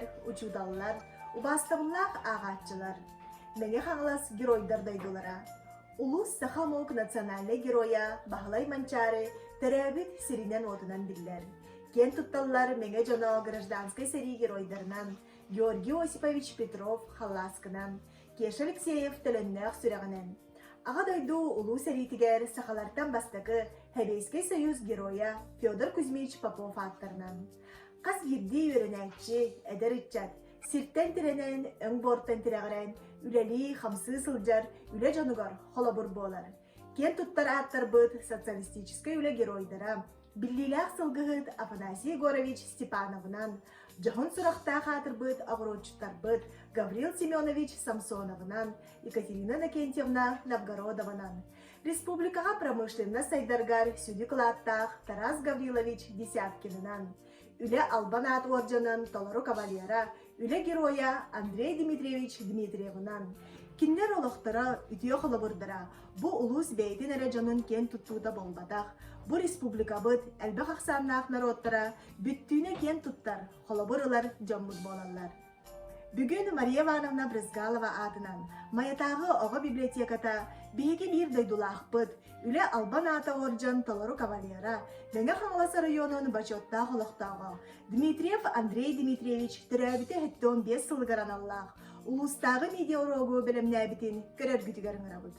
киһилэр, учудаллар, убастабыллаах ааҕааччылар. Меҥе хаҥалас геройдар дойдулара. Улус Сахамок национальный героя Бахалай Манчары терәбит сиринен отунан биллер. Кен тутталлар меҥе жоно гражданской сери геройдарынан Георгий Осипович Петров халласкынан, Кеш Алексеев төлөннөөх сүрәгінен. Аға дойду улуу сәритигер сахалартан бастакы Хэбейский союз героя Федор Кузьмич Попов аттарынан. Қас ерді өрінәтчі, әдір итчат, сирттен тиренен, өң борттан тирәғірен, үләли хамсы сылжар, үлә жанугар, холабур болар. Кен туттар аттар бұд социалистической үлә геройдара, биллиләқ сылғығыд Афанасий Егорович Степановынан, Джахон сұрақтақ атыр бұд ағыротчыттар бұд Гаврил Семенович Самсоновынан, Екатерина Накентьевна Новгородованан. Республикаға промышленно сайдаргар Сюдикулаттақ Тарас Гаврилович Десяткинынан. Үле Албан ат орденын Толору кавалера, үле героя Андрей Дмитриевич Дмитриевынан. Киндер олықтыра, үтіе қолабырдыра, бұ улус бәйтін әрі жанын кен тұттуыда болбадақ. Бұ республика бұд әлбәқ ақсаннақ народтара, бүттүйіне кен тұттар, қолабырылар жаммыд болалар. Бүгін Мария Ивановна Брызгалова атынан, маятағы оғы библиотеката бейге бір дойдулақ бұд, үле Албан ата оржан Толору кавалера, Меңе Хаңласы районын бачотта қолықтағы. Дмитриев Андрей Дмитриевич түрәбіті хеттон 5 сылғаран Аллах. Улустағы медиарогу білімнә бітін көрергітігерін арабыд.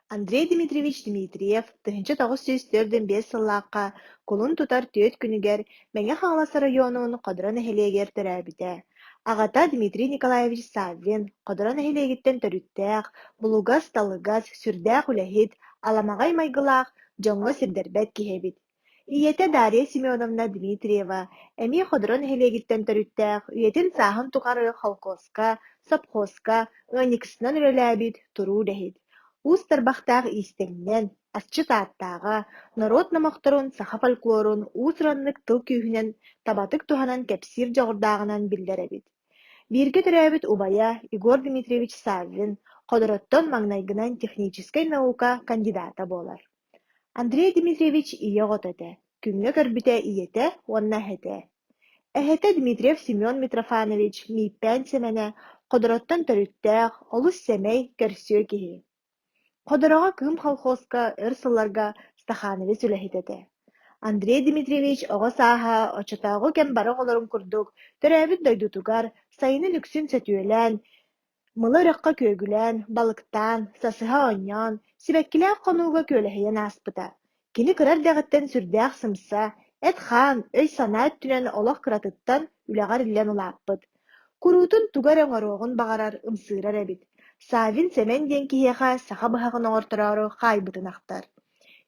Андрей Дмитриевич Дмитриев 1904-5 сыллаққа қолын тұтар төт күнігер Меңе Хаңласы районын қадыран әхелегер түрәбіті. Ағата Дмитрий Николаевич Саввин қадыран әхелегеттен түріттәқ, бұлугас талыгас сүрдәқ үләхет, аламағай майғылақ, жоңғы сірдербәт кехебет. Иете Дарья Семеновна Дмитриева, әми қадыран әхелегеттен түріттәқ, үйетін сағын тұқары халқоска, сапхоска, ғаникысынан үреләбет, тұру дәхет. Устарбақтағы истеңнен, асчы тааттаға, народ намақтырын, саха фольклорын, усранлык тыл күйінен, табатык туханан кәпсир жағырдағынан білдерәбет. Бирге түрәбет убая Егор Дмитриевич Саввин, қодыраттан маңнайгынан технической наука кандидата болар. Андрей Дмитриевич ие ғотеті, күнге көрбіте иете, онна хете. Әхете Дмитриев Семен Митрофанович мейппән семене, қодыраттан түріттәқ, олыс семей көрсіө кеге. Қодыраға кым халқоска, ырсыларға стахановец үләхететі. Андрей Дмитриевич оға саха, очатағы кәм бары қоларын күрдік, түрәбіт дойдутугар, сайыны нүксін сөтуелән, мылы рыққа көгілән, балықтан, сасыға оньян, сибәккілі қонуға көліхейен аспыта. Кені кырар дәғіттен сүрдәқ сымса, әт хан, өй сана өттінен олақ кыратыттан үләғар үлән ұлаппыд. Күрутын тугар оңароғын бағарар ымсырар әбіт. Савин семен ден киеға саха бұхағын оңыртырары қайбытын ақтар.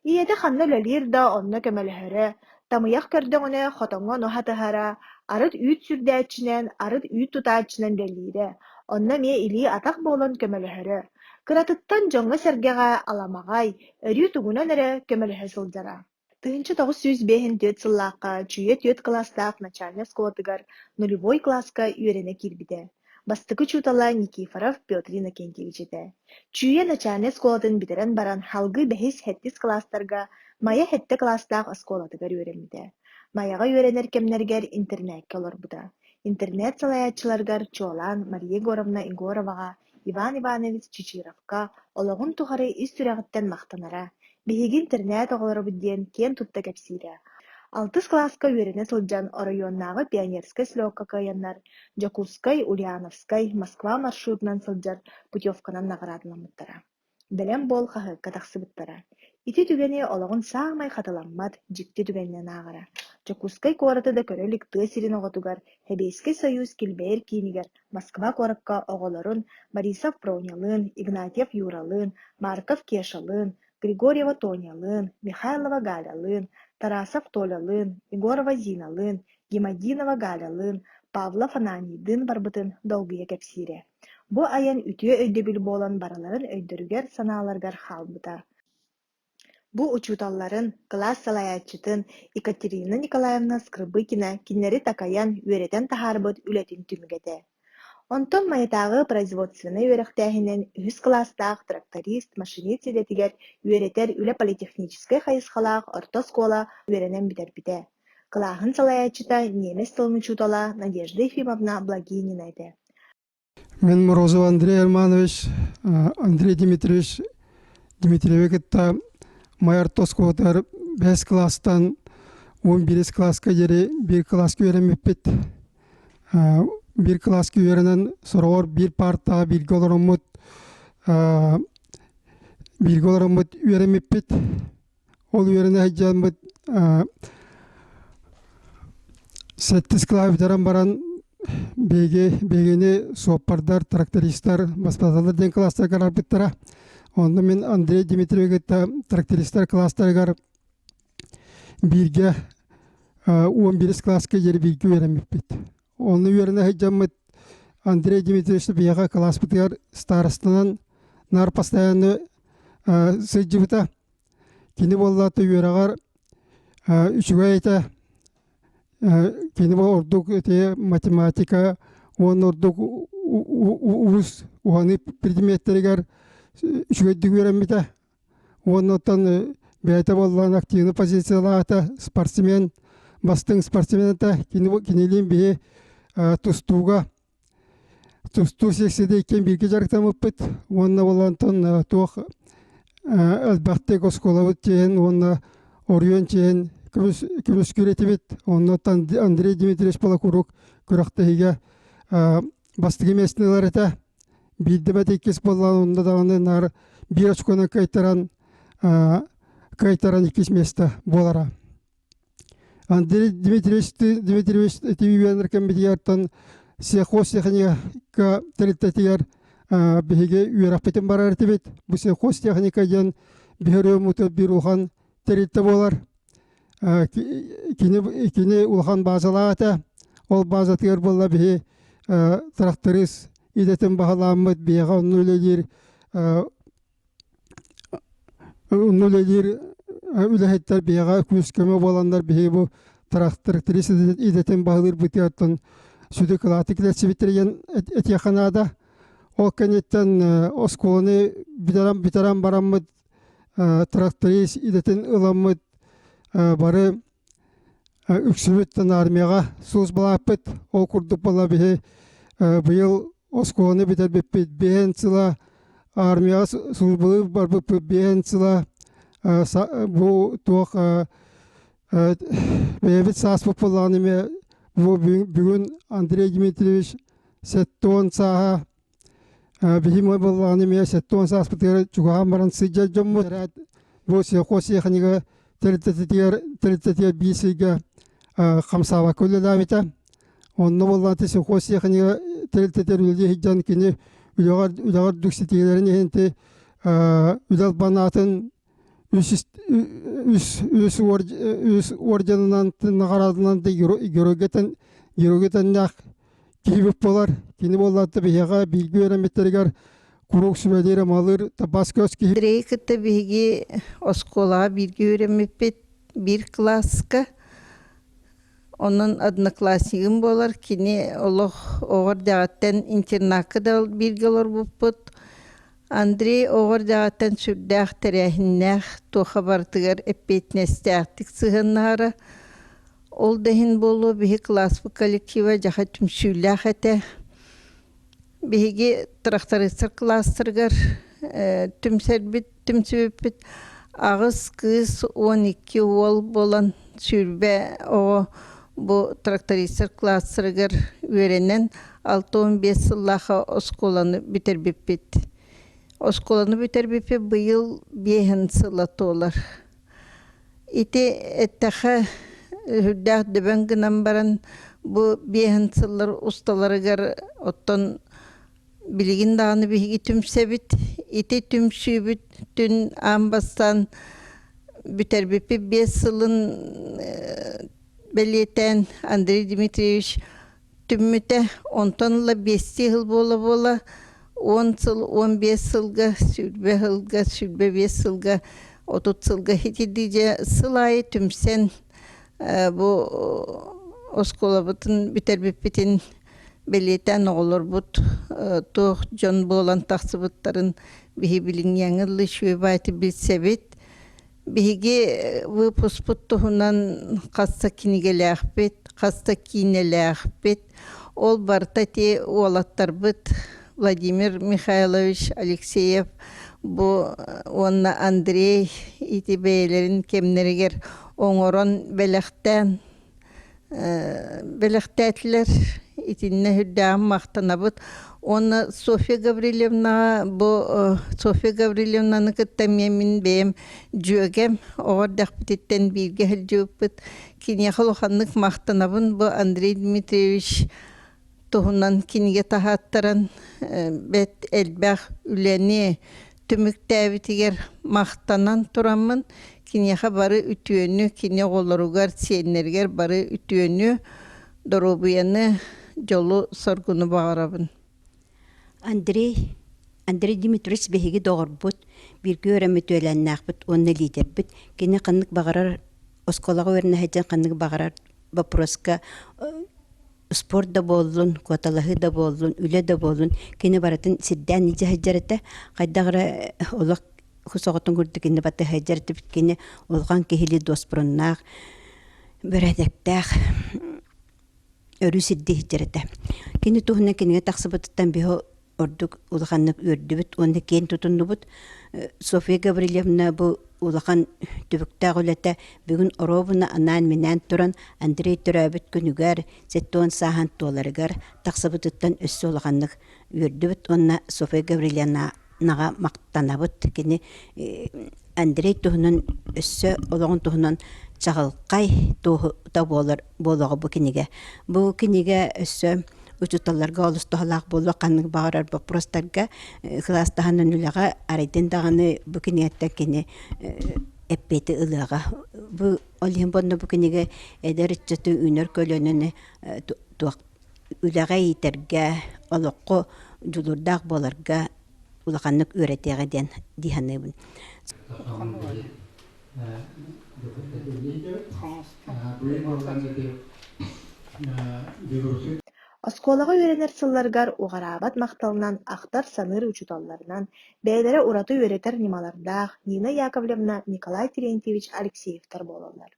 Иеті ханны лөлер да онны көмөліхірі, тамыяқ көрдіңіні хотоңға нохатыхара, арыт үйт сүрдәтчінен, арыт үйт тұтатчінен бәлейді. Онна ме или атақ болын көмөліхірі. Кыратыттан жоңғы сәргеға аламағай, өрі тугунан әрі көмөліхі сылдара. 1905 сыллаққа чүйе төт кластақ начальный сколотыгар нулевой класска үйрене кирбіде. Бастықы чутала Никифоров Петр Иннокентьевич ете. Чүйе начальный сколатын битерен баран халгы бәхис хеттис кластарға, мая хетті кластақ сколатыгар үйренмеде. Маяға үйренер кемнергер интернет келор бұда. Интернет салаятчыларгар Чолан, Мария Егоровна Егороваға, Иван Иванович Чичировка, олығын тұғары ис сүрәғіттен мақтанара. Беги интернет оғылары бүдден кен тұтта кәпсире. 6 класска үйрене сылжан районнағы пионерскай слёгка каяннар, Жакускай, Ульяновскай, Москва маршрутынан сылжар путевканан нағырадыламыттара. Білем бол қағы катақсы бұттара. Ити түгені олығын сағымай қатыламмат, жікті түгенінен ағыра. Жакускай қораты да көрелік тысырин оғытугар, Хэбейский союз келбейр кейінігер, Москва қорыққа оғыларын, Борисов Пронялын, Игнатьев Юралын, Марков Кешалын, Григорьева Тонялын, Михайлова Галялын, Тарасов Толялын, Егорова Зиналын, Гемадинова Галялын, Павлов Ананидын барбытын долгыя кәпсире. Бу аян үтіе өйдөбіл болан бараларын өйдөрүгер саналаргар халбыта. Бу учуталларын класс салаятчытын Екатерина Николаевна Скрыбыкина киннери такаян үеретен тахарбыт үлетін түмігеті. Онтон маятағы производственный үйеректәхінен 100 класстақ тракторист, машинист едетігер үйеретер үлі политехнической хайысқалақ орта скола үйеренен бітер-біте. Кылаахын салаячыта немес тылын чутала Надежда Ефимовна Благинина эте. Мен Морозов Андрей Арманович, Андрей Дмитриевич Дмитриевич майор Тосковатар 5 класстан 11 класска жери 1 класска öğrenmepпит. 1 класска öğrenen soror 1 parta bilgi olaramut öğrenmepпит. Ol öğrene hajjamut 8 класс битаран баран бегени соппардар, трактористтар, баспаталар ден класстар карар биттара. Onda men Andrei Dmitrievich трактористтар класстарыгар бирге 11 класска жери билги öğrenmepпит. Onu öğrene hajjamut Андрей Дмитриевич бияга класс битер старостынан нар постоянно сыджыбыта. Кини боллаты öğregар üçügayta kini orduk te matematika on orduk us uhanı предметтеригер üçügaydı öğrenmite. Ondan beyte bollan aktivni позициялата спортсмен бастың спортсмената кинилин бие тустуга тусту сексиде кен бирге жарыктамыппыт. Онна болантон тох элбахте косколабыт тен онна орион тен күрөс күретибит. Оннотан Андрей Дмитриевич Балакурук күрактыйга бастыгы местнелер эте билдебет экес болған онда даганы нар бир очкона кайтаран экес место болара. Андрей Дмитриевич тивенеркен битияртан сехоз техника теритетигер биһиге үйрәппетен барар тибет. Бу сехоз техника ден бихөрө муты бир улхан теритте болар. Кини улхан базалата ол базатыгер болла биһи тракторист идетен баһаламмыт бияга уннулелер үләһеттер бияга күскөмө боландар биһи бу тракторист идетен баһалыр битияртан сүдө клатик лесибитерген этияханада ол кенеттен осколаны битаран бараммыт тракторист идетен ыламмыт бары үксүбүттен армияга сууз балаппыт. Ол курдук бала биһи быйыл осколаны битербеппит бен сыла армияга сууз былы барбыппыт бен сыла бу туох бебит сааспыт болланыме бүгүн Андрей Дмитриевич сеттон саха бихимой болланыме сеттон сааспыт чугаан баран сыджа жоммут. Бу сехосеханига теритетер бисига хамсава көлелабита. Онно боллаты сехосеханига теритетер үлге хиджан кини үлөгөр дүкситигелерин хенти үлал банатын үс орденынан нагарадынан герогетен нах кибип болар. Кини боллаты бияга билги öğrenmetlerigер курук сүбелери малыр табас көз кип. Дрейкыты биги оскола билги öğrenmepпит 1 класска. Onun одноклассигим болар. Кини олох оғыр дағаттан интернакы да билги олар буппут. Андрей оғыр дағаттан сүрдәқ тәрәхіннәқ тоқа бартығар әппетнестәқтік сығыннары. Ол дәхін болу бігі классы коллектива жақа түмсүйләқ әті. Биһиги трактористер класстыргар түмсөбүт агыс кыз 12 ол болан сүрбе о бу трактористер класстыргар öğrenen 6-15 сыллаха осколаны битербеппит. Осколаны битербеппе быйыл 5 сылла толар. Ити эттаха хүддәх дөбөн гынан баран бу 5 сыллар усталарыгар оттон bilgin dağını bir tümsebit, iti tümsübüt, tün ambastan büter bipi 5 yılın belirten Andrei Dmitrievich tümmüte 10 5 yıl bola 10 yıl 15 yılga sürbe 5 yılga 30 yılga hiti diye sılayı tümsen bu oskolabıtın büter bipitin belirten olur but toh John bolan taksıbıtların bihi bilin yanılı şöyle bilsebit биһиги выпуспут туһунан хасса кинигелээхпит, хасса кинелээхпит. Ол барта те уолаттарбыт Владимир Михайлович Алексеев, бу онна Андрей ити бейлерин кемнеригер оңорон белехтәтлер итинне хүддәм мактанабыт. Онна Софья Гаврилевна, бу Софья Гаврилевнаны кыттамия мин бем жөгем огор дахпитеттен бирге хилжөппүт. Кине халыханнык мактанабын бу Андрей Дмитриевич туһунан киниге тахаттаран бет элбах үлени түмүктәбитигер мактанан тураммын. Кинеха бары үтүөнү, кине голоругар сиеннергер бары үтүөнү доробуяны жолу соргуну багарабын. Андрей Дмитриевич беһиги доғорбут, бирге өрәмет өйләннәхбит, онны лидербит. Кине кыннык багарар, осколага өрнә хәҗән кыннык багарар вопроска спорт да болдун, кваталахы да болдун, үле да болдун. Кине баратын сиддән ниҗә хәҗәрәтә, кайдагыра олак хусагытын күрдү кине баты хәҗәрәтә биткене олган кехили доспроннак бәрәдәктәх өрү сидди хәҗәрәтә. Кине туһна кине тахсыбыттан бихо ордук улаханнык үрдүбүт, онда кен тутундубут. Софья Гаврилевна бу улахан түбүктәг үләтә бүгүн оробуна анан менән туран Андрей төрәбит күнүгәр сеттон сахан толарыгар тахсыбыттан өссө улаханнык үрдүбүт. Онна Софья Гаврилевна нага мактанабыт. Кини Андрей туһунан өссө олагын туһунан чагылкай туһу та болар болого бу киниге. Бу киниге өссө учуталларга олустахалаак болу каннык багарар вопростарга класстаханын үлага арайден даганы бу киниеттен кини эппети ылыга. Бу олим бонно бу киниге эдерчетү үнөр көлөнүн үлага итерге олокко жулурдак боларга улаканнык үйрәтегеден диханыбын. Осколага үйренер сылларгар угарабат макталынан актар саныр учуталларынан бәйләре ураты үйретер нималардах Нина Яковлевна, Николай Терентьевич Алексеевтар болалар.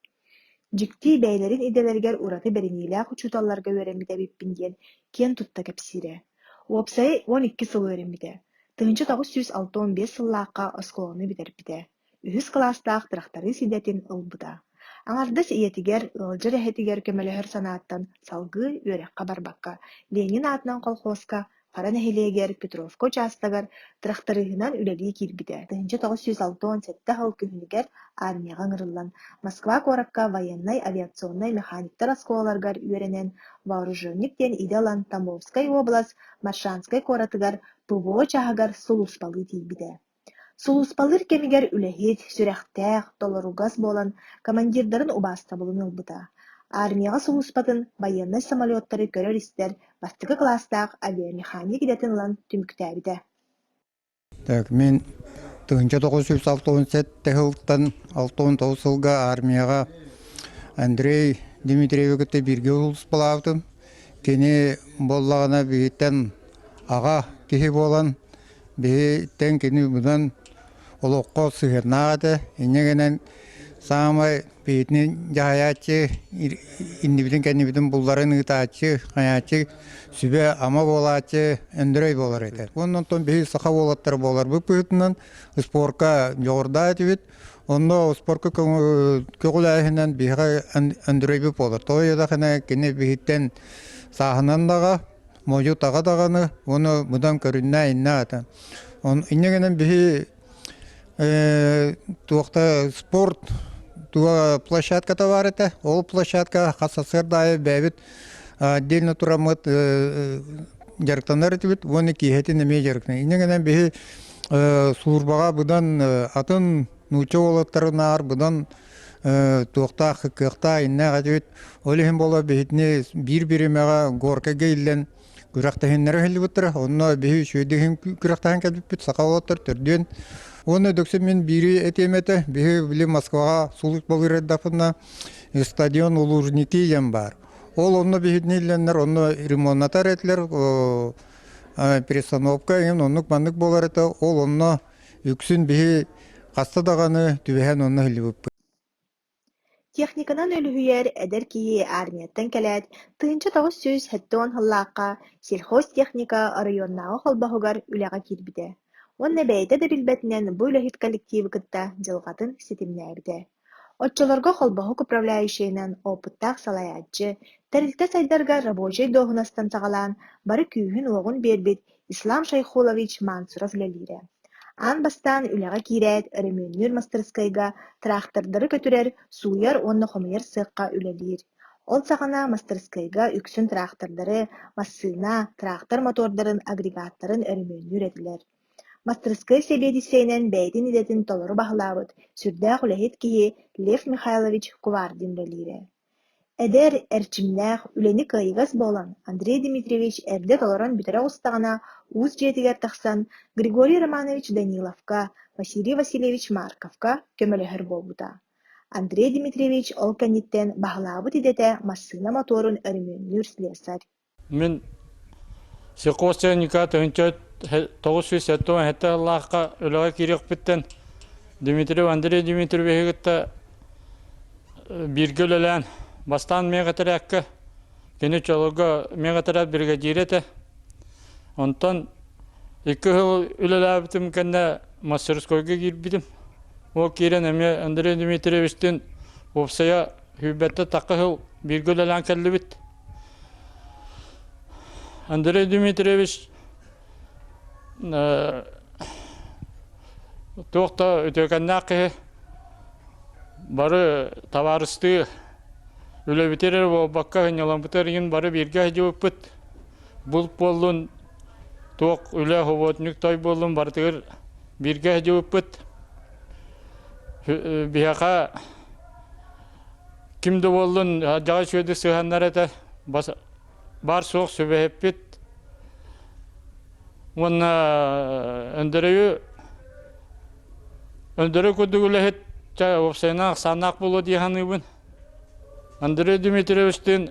Жикти бәйләрин иделергер ураты беренилях учуталларга үйренмите биппинден кен тутта кепсире. Уопсай 12 сыл үйренмите. Тыгынчы 965 сыллаакка осколаны битерпите. Үһүс класстаах трактары сидетин ылбыта. Аңардыс иетигер, ылжыр эхетигер көмөлөһөр санааттан салгы үөрекка барбакка. Ленин атынан колхозка, Фаран эхелегер, Петровко участагар тракторыгынан үлели кирбите. Тыгынчы 967 хыл күһүнүгер армияга ыңырыллан. Москва коракка военный авиационный механиктар осколаларгар үйренен вооруженник ден идалан Тамбовскай область Маршанскай коратыгар ПВО чаһагар сулуспалы тийбите. Сулуспалыр кемигер үлэхит, сүрэхтэх, толоругас болан командирдарын убаста болун ылбыта. Армияга сулуспатын военный самолеттары көрөр истер бастыкы класстаах авиамеханик идетін лан түмүктәбите. Так, мен 1967 жылдан 69 жылга армияга Андрей Дмитриевичте бирге сулуспалаптым. Кени боллагана биттен ага кихи болан биттен кени будан олоққа сыгырнады. Инегенен самай битни жаячы индибидин кенибидин булларын ытачы, хаячы сүбе ама болачы Андрей болар эти. Ондан тон бии саха болаттар болар. Бу пытынан спортка жогорда этибит. Онда спортка көгүләһенен бига Андрей болар. Тойда хана кене биттен саханан дага моҗутага даганы оны будан көрүннә инната. Он инегенен бии туақта спорт туа площадка товарыта, ол площадка хасасырдай бәбит отдельно турамыт жарктанар этибит, оны кихети неме жарктан. Инегенен бихи сурбага будан атын нуча олаттарынар, будан туақта хыкыкта инне гадибит, олихин бола бихитне бир-биримега горка гейлен күрақтахиннары хелбиттер, онна бихи шөйдехин күрақтахин кәдбит, сақалаттар түрден. Оны дөксен мен бири этемете, бихи били Москвага сулут болырдафына стадион Лужники ем бар. Ол онна бихитнейленнер, онна ремонтатар этлер, перестановка ем, оннук мандык болар это, ол онна үксін бихи Хаста даганы түбэһэн онно хилибип. Техниканан өлүһүйэр эдер киһи армияттан кэлээт, тыынча тоҕус сүз хэттоон хыллаакка сельхозтехника районнааҕы холбоһугар үлэҕэ киирбитэ. Уонна бэйэтэ да билбэтинэн бу үлэһит коллективы кытта дьылҕатын ситимнээбитэ. Оччолорго холбоһук управляющийынан опыттаах салайааччы, тэрилтэ сайдарга рабочий доохунастан саҕалаан бары күүһүн уоҕун биэрбит Ислам Шайхулович Мансуров үлэлиирэ. Аан бастаан үлэҕэ киирээт өрөмүөннүр мастерскайга трактордары көтүрэр сууяр уонна хомуйар сыакка үлэлиир. Ол саҕана мастерскайга үксүн трактордары, массыына, трактор мотордарын, агрегаттарын өрөмүөннүр этилэр. Мастерскай себиэдисэйинэн бэйэтин идэтин толору баһылаабыт сүрдээх үлэһит киһи Лев Михайлович Кувардин үлэлиирэ. Эдер эрчимнээх үлэни кыайыгас буолан Андрей Дмитриевич эрдэ толорон бүтэрэ устаҕына уус дьиэтигэр тахсан Григорий Романович Даниловка, Василий Васильевич Марковка көмөлөһөр буолбута. Андрей Дмитриевич ол кэнниттэн баһылаабыт идэтэ массыына моторун өрүмүөннүр слесарь. Мен сельхозтехника төнчөт 907 хетталлааққа үлэҕэ кириэхпиттэн Андрей Дмитриевич'та биргөлөлэн бастан мегатерәккә кене чолога мегатерәк бригадирете онтон 2 жыл үлеләбитим кенне мастерскойга кирбидим. Ол кирен эме Андрей Дмитриевичтен опсая хүбәтте такы жыл биргөлөлэн келлибит. Андрей Дмитриевич тоқта өтөкәннәккә бары товарысты үлебитерер бакка хынyaламбытырын бары бирге жөппүт. Бул болун тоқ үле хоботнук той болун бартыр бирге жөппүт. Бияка кимде болун жага шөдө сыганнарата бар соқ сөбеппит. Онна өндөрө көдүгүлэхет опсайнақ санақ болу дейханыбын. Андрей Дмитриевичтен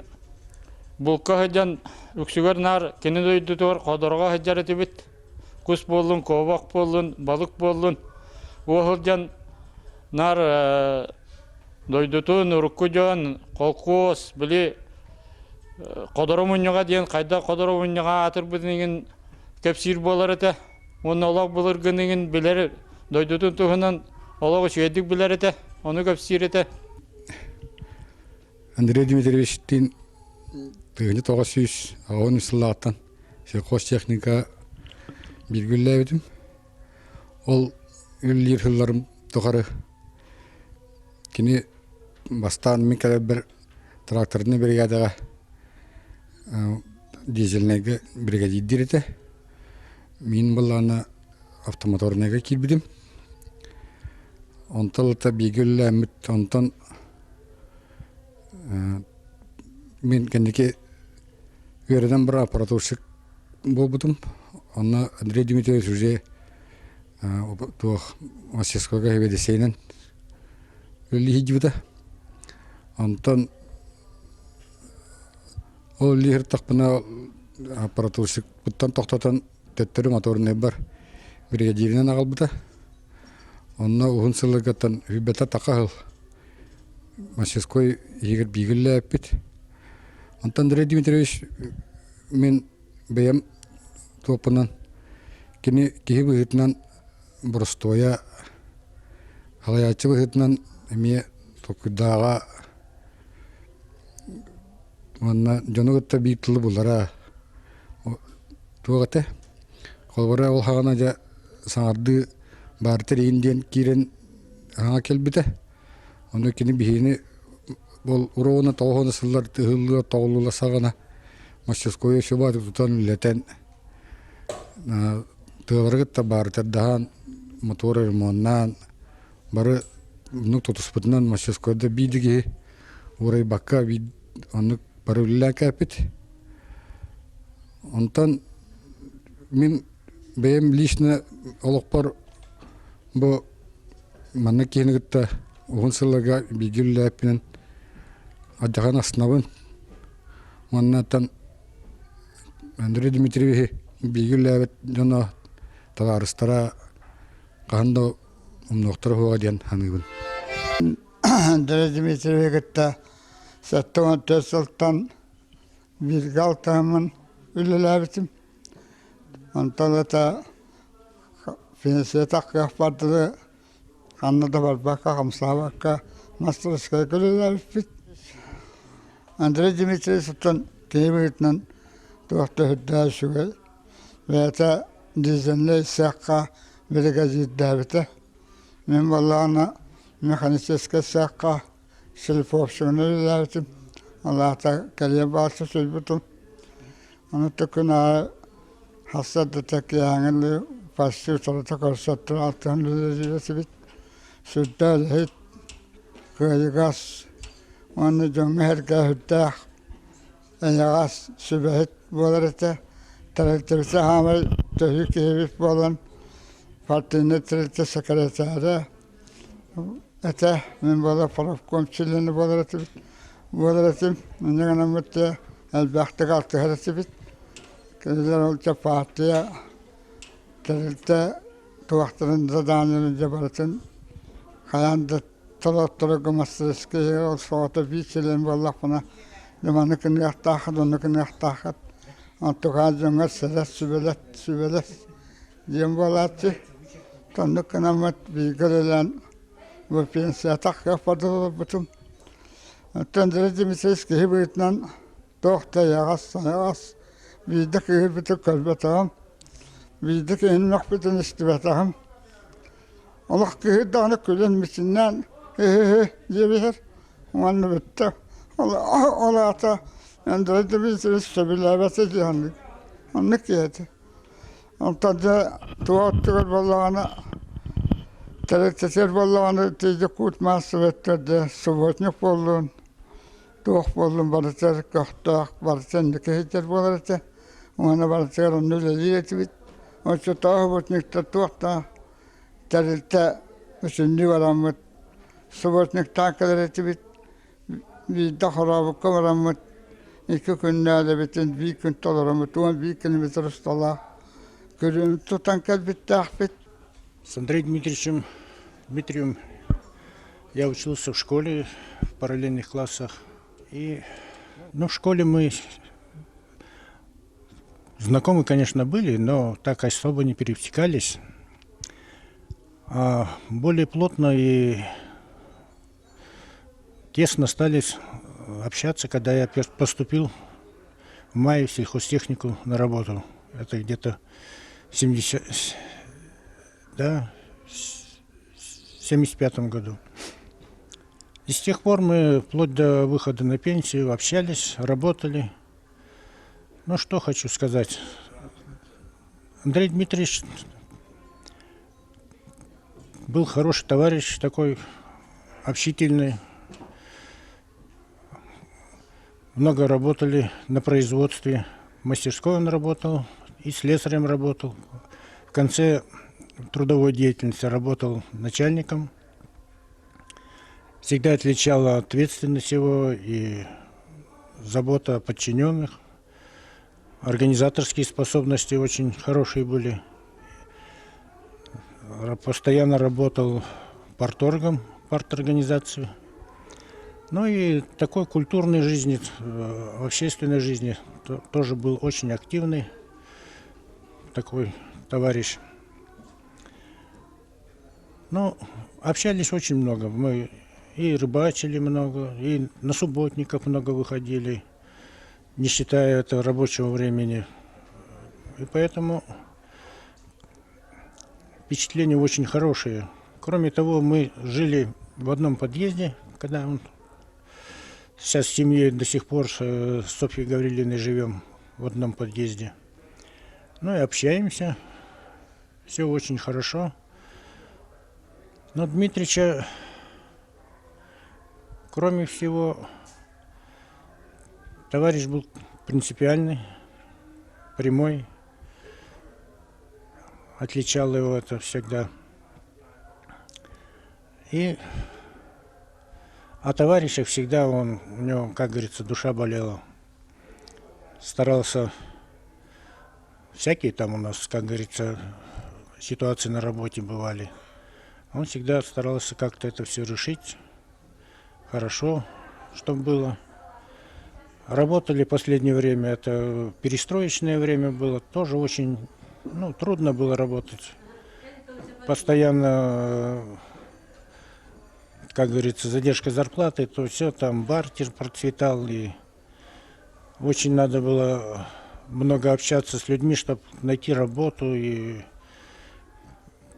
бұлқа хыджан үксігер нар кені дөйді тұғыр қодырға хыджар етібіт. Күс болын, ковақ болын, балық болын. Оғылжан нар дөйдітін, ұрыққы жан, қолқос, білі қодыры мұньыға дейін, қайда қодыры мұньыға атыр бұдынығын кәпсір болар еті. Оны олақ бұлырғынығын білер дөйдітін тұғынан олығы шүйедік білер еті, оны кәпсір еті. Андрей Дмитриевичтин тыгыны 910 сыллааттан сельхозтехника биргүлләбидим. Ол үллир хылларым тухары кини бастан мен кале бер тракторны бригадага дизельнеге бригадир ете. Мин буланы автомоторнеге кирбидим. Онталта бигүлләмит онтан мен кенеке верден бір аппаратурщик болбутум. Онна Андрей Дмитриевич уже туох мастерскойга хебедесейнен өлли хиджибита. Онтан ол лихер тақпына аппаратурщик буттан тоқтатан төттөрү моторны бар бригадиринен агалбыта. Онна ухун сылыгаттан хүббета тақахыл мастерской егер бигілі әппет. Антон Андрей Дмитриевич мен бәйім топынан кені кейі бұғытынан бұрыстоя қалаячы бұғытынан әме тоқыдаға онна жоны ғытта бейттілі бұлара туағыты. Қолбара ол қағана жа саңарды бартыр енден керен аңа келбіті. Оны кені бейіні бол уровна тоғына сыллар тығылыға тоғылыла сағана мастерскойы шубаты тұтан үлетен тығылырғытта бартыр даған моторы ремоннан бары нүк тұтыспытынан мастерскойда бейдіге урай баққа оны бары үлілі кәпет. Онтан мен бәйім лично олықпар бұл манна кенігітті оғын сылыға бейгілі әпінен адыған асынабын. Маннаттан Андрей Дмитриевич бейгілі әпет жона таларыстара қағында умноқтар хуға ден ханыбын. Андрей Дмитриевич'te sattığım tösültan bir galtamın ülülebitim. Ondan da finse takıya partılı kanlıda var baka kamsa baka masterskaya ülülebit. Andrei Dmitrievic'ten teyibitnen tuhta hüdda şügel ve ta dizenle sakka bir gazet davete. Men vallahi mekanistiske sakka silfopsiyonu davetim. Allah'ta keliye bağırsa sözbütüm. Onu tukuna hastadı tek yağınlı pastı uçalıta korsattır altın lüzesi bit. Süddel hit kıyıgas. Onu cümle herke hüddâh. Eyagas sübehit bolarete. Terektirse hamil tühük evif bolan. Partinin terektir sekreteri. Ete min bola faraf komşiliğini bolarete bit. Bolarete minna mütte elbette kalktı heresi bit. Kediler olca partiye terekte tuvaktırın zadanının cebaretin hayanda tolotları gımasırıskı o soğuta bir çileğin bolla buna limanıkın yaktakıt onukun yaktakıt antukacınga seres sübelet diyen bolatçı tonukun amat bilgililen bu pinsiye tak yapadı bütün Andrei Dmitrievich hibritlen tohta yağas bizde hibritli kalbetam bizde inmek bütün istibetam Allah ki dağını külen misinden diyebilir onu bitti Allah ata Andrei Dmitrievich sebilabete cihanlık onu kiyeti ondan da tuvattır bollağına Terekteser bollağını teyze kutması vettirdi subotnik bollun Tuğ bollun barıtır, kahtığa barıtır, nikahitler bolarıtı. Ona barıtır, onu leziyeti bit. O şu tağı botnikta tuğda. Terilte, üstünlü varamıt. Subotnik takılar eti bit. Bir de harabıka varamıt. 2 günlerde bitin, bir gün tolarımıt. On bir gün bitir ustala. Görüyorum tutan kel bitti, ahbit. С Андреем Дмитрием я учился в школе, в параллельных классах. И, в школе мы знакомы, конечно, были, но так особо не пересекались. А более плотно и тесно стали общаться, когда я поступил в мае в сельхозтехнику на работу. Это где-то 75 году. И с тех пор мы вплоть до выхода на пенсию общались, работали. Ну, что хочу сказать. Андрей Дмитриевич был хороший товарищ, такой общительный. Много работали на производстве. В мастерской он работал и слесарем работал. В конце трудовой деятельности работал начальником. Всегда отличала ответственность его и забота о подчиненных. Организаторские способности очень хорошие были. Постоянно работал парторгом, парторганизации. Ну и такой культурной жизни, в общественной жизни тоже был очень активный такой товарищ. Ну, общались очень много. Мы и рыбачили много, и на субботников много выходили, не считая этого рабочего времени. И поэтому впечатления очень хорошие. Кроме того, мы жили в одном подъезде, когда он сейчас с семьей до сих пор с Софьей Гаврилиной живем в одном подъезде. Ну и общаемся. Все очень хорошо. Но Дмитрича, кроме всего, товарищ был принципиальный, прямой. Отличало его это всегда. И о товарищах всегда у него, как говорится, душа болела. Старался, всякие там у нас, как говорится, ситуации на работе бывали. Он всегда старался как-то это все решить хорошо, чтобы было. Работали в последнее время, это перестроечное время было, тоже очень трудно было работать. Постоянно, как говорится, задержка зарплаты, то все, там бартер процветал, и очень надо было много общаться с людьми, чтобы найти работу, и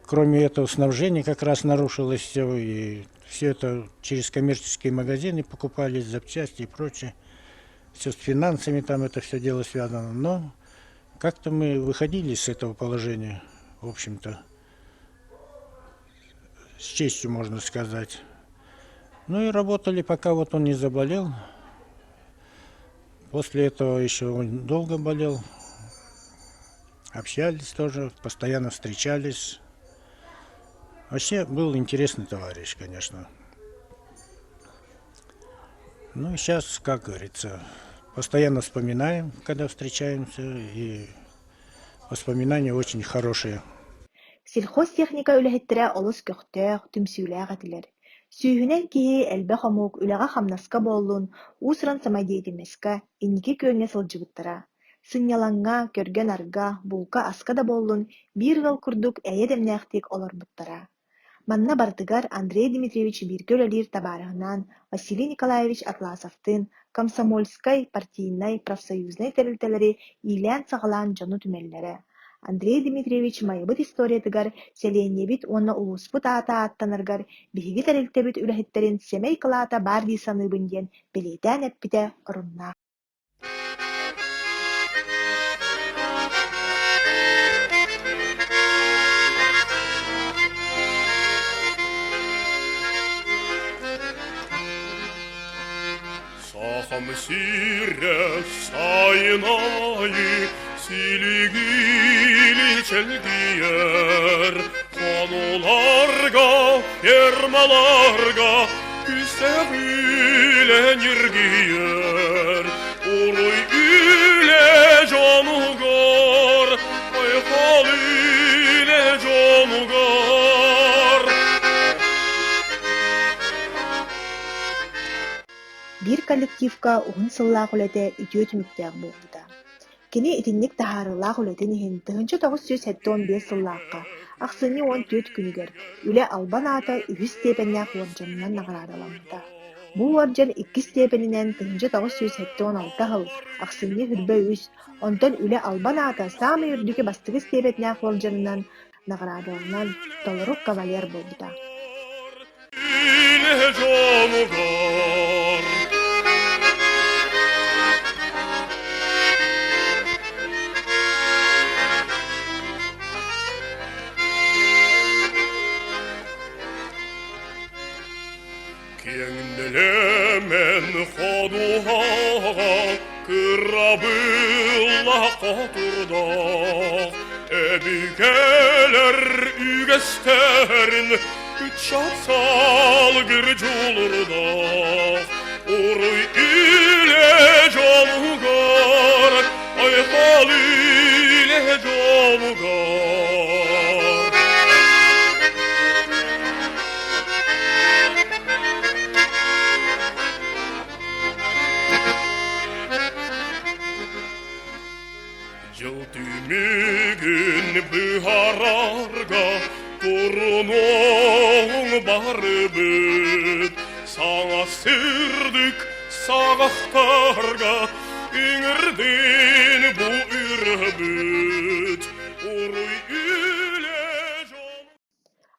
кроме этого снабжение как раз нарушилось все, и все это через коммерческие магазины покупались, запчасти и прочее. Все с финансами там это все дело связано. Но как-то мы выходили с этого положения, в общем-то, с честью, можно сказать. Ну и работали, пока вот он не заболел. После этого еще он долго болел. Общались тоже, постоянно встречались. Вообще был интересный товарищ, конечно. Ну и сейчас, как говорится, постоянно вспоминаем, когда встречаемся, и воспоминания очень хорошие. Сельхозтехника үлэһиттэрэ олус көхтөөх, түмсүүлээх этилэр. Сүүһүнэн киһи элбэ хомук үлэҕэ хамнаска боллун, уусуран самайдиэтимэска, инники кыыҥҥа сылдьыбыттара. Сынньалаҥҥа, көргөн арга, булка аска да боллун, биир ыал курдук эйэ демнээхтик олорбуттара. Манна бардыгар Андрей Дмитриевич бииргэ үлэлиир табаарыһынан Василий Николаевич Атласовтын комсомольскай, партийнай, профсоюзнай тәрилтэлэри иилээн саҕалаан дьону түмэллэрэ. Андрей Дмитриевич майыбыт историятыгар селиэнньэбит уонна улуспут аата аттанаргар биһиги тәрилтэбит үлэһиттэрин сэмэй кылаата баар дии саныыбын диэн белиэтээн эппитэ оруннаах. Сахам сире сайнайы силигили челгиер, конуларга, фермаларга küstevülen yirgiyer, uruy üle canugor, ayfal üle canugor. Бир коллективка уһун сыллаах үлэтэ үтүө түмүктээх буолбута. Кини итинник таһаарылаах үлэтин иһин тыһынча 975 сыллаахха, ахсыны 14 күнүгэр үлэ албан аата 3 степеннээх уордьанынан наҕараадаламмыта. Бу уордьан 2 степенинэн тыһынча 976 хыл, ахсыны хүрбэ 3, онтон үлэ албан аата саамай үрдүкэ бастыгы степеннээх уордьанынан наҕараадаламнан толорук кавалер болбута. Üle canugor. Kenglemen xoduha kırabılla koturda ebikeler ügesterin çatsal gırculurda uruy ile canugar ayhal ile canugar. Жылтымегін бұхарарға Турунуң бары бүт Саңа сырдык сағақтарға Үңірден бұ үрбіт Уруй үле жол.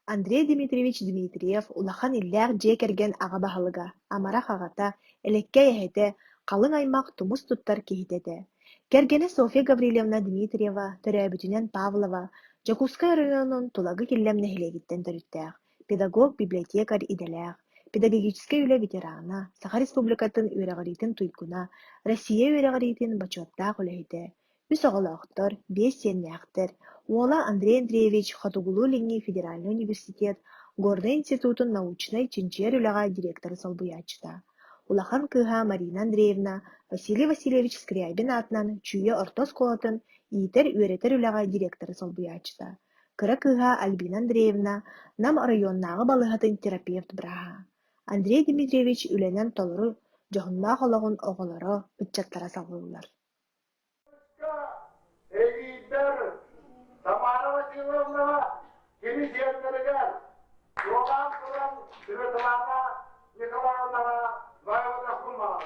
Андрей Дмитриевич Дмитриев улахан иллээх дьиэ керген аҕа баһылыга, амара хаҕата, элекке эһэтэ, халыҥ аймак тумус туттар киһитэтэ. Кергене Софья Гаврилевна Дмитриева, төрөөбүтүнэн Павлова, Жакускай районунун тулагы киллемне хилегиттен төрүттээх, педагог, библиотекарь иделээх, педагогический үлэ ветерана, Саха Республикатын үөрэҕэритин туйкуна, Россия үөрэҕэритин бачуаттаах үлэһитэ, үс оҕолоохтор, 5 сиэннээхтэр, уола Андрей Андреевич Хатугулу-Ленни Федеральный университет, Горный институтун научный чинчиер үлэҕэ директоры салбыйаачыта. Улахан кыыһа Марина Андреевна Василий Васильевич Скрябин атынан чүйэ орто сколатын иитер үөретер үлэҕэ директоры салбыйаачыта. Кыра кыга Альбина Андреевна нам районнағы балыгатын терапевт браха. Андрей Дмитриевич үленен толыры жоғынна қолағын оғылары үтчаттара салғылылар. Эгидер, Тамара Васильевна, Кирисентерегер, Йоган Куран, Светлана Николаевна, Ваевна Хуманова.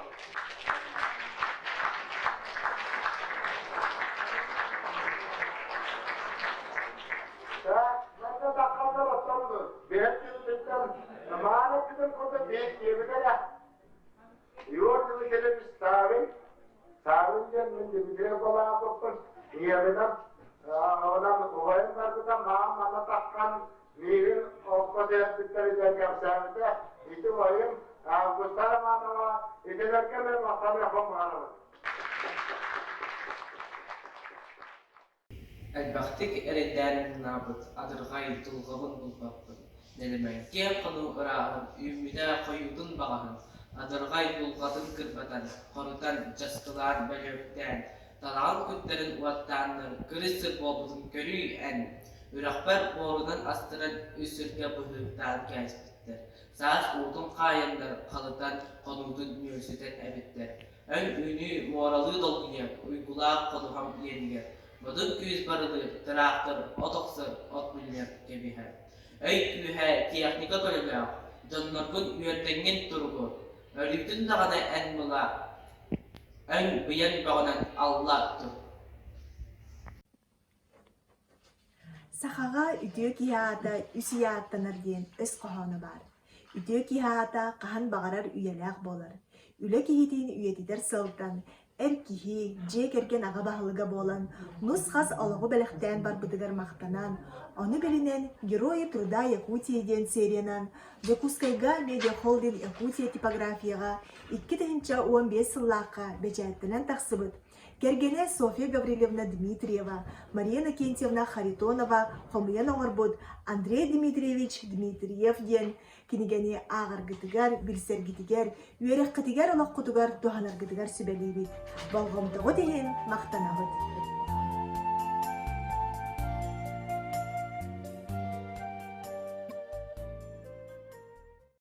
Nerede dakikada basardı? Beğendiğimden, zamanı koda beğendiğimden. Yorduğu gelip savun, savunca ben de kola kopun. Niyemedim. Adam koyun vardı da bana takkan mirin okkoda bitleri yapsaydı. İti koyun, Gustavo Manova, itilerken ben masal yapamam. Elbette eredden nabıt adırgay tulgabın bulbapın. Nelemen kem konu ırağın ümide koyudun bağın. Adırgay bulgadın kırbatan, korutan jastılar bölükten. Talağın kütlerin uvattanlar, kırısır bobulun körü en. Ürakber borudan astıran üsürge bıhıktan kesbitler. Saat udun kayınlar kalıdan konudun üniversitet ebitler. Ön ünü moralı dolguya uygulağa konuham yeniger. Budun küz barılı, traktör, otoksır, otmiller gibi her. Öy kühe teknika bölümler, donlarkın üyerdengen turgu. Örüktün dağına en mıla, ön büyen bağınan Allah'tır. Сахаға үтіө киһаата үсияаттанар диэн өс қоһону бар. Үтіө киһаата қаһан бағарар үйеләк болар. Үле киһитиин үйетидер сылтан, эр киһи, же керген аға баһылыга болан, нус хас олоғу бэлэхтэн барбытыгар мақтанан, оны билинен Герои труда Якутии диэн сериянан, Докускайга медиа холдинг Якутия типографияға 2015 сыллаққа бечәттінен тақсыбыт. Кергене Софья Гаврилевна Дмитриева, Мария Накентьевна Харитонова, Хомуян оңырбуд Андрей Дмитриевич Дмитриев ден, кинигене ағыр гытыгар, білсер гитигер, үйерек қытигер олақ құтыгар, туханар гытыгар сүбәлейбит. Балғымтығы дейін мақтанабыд.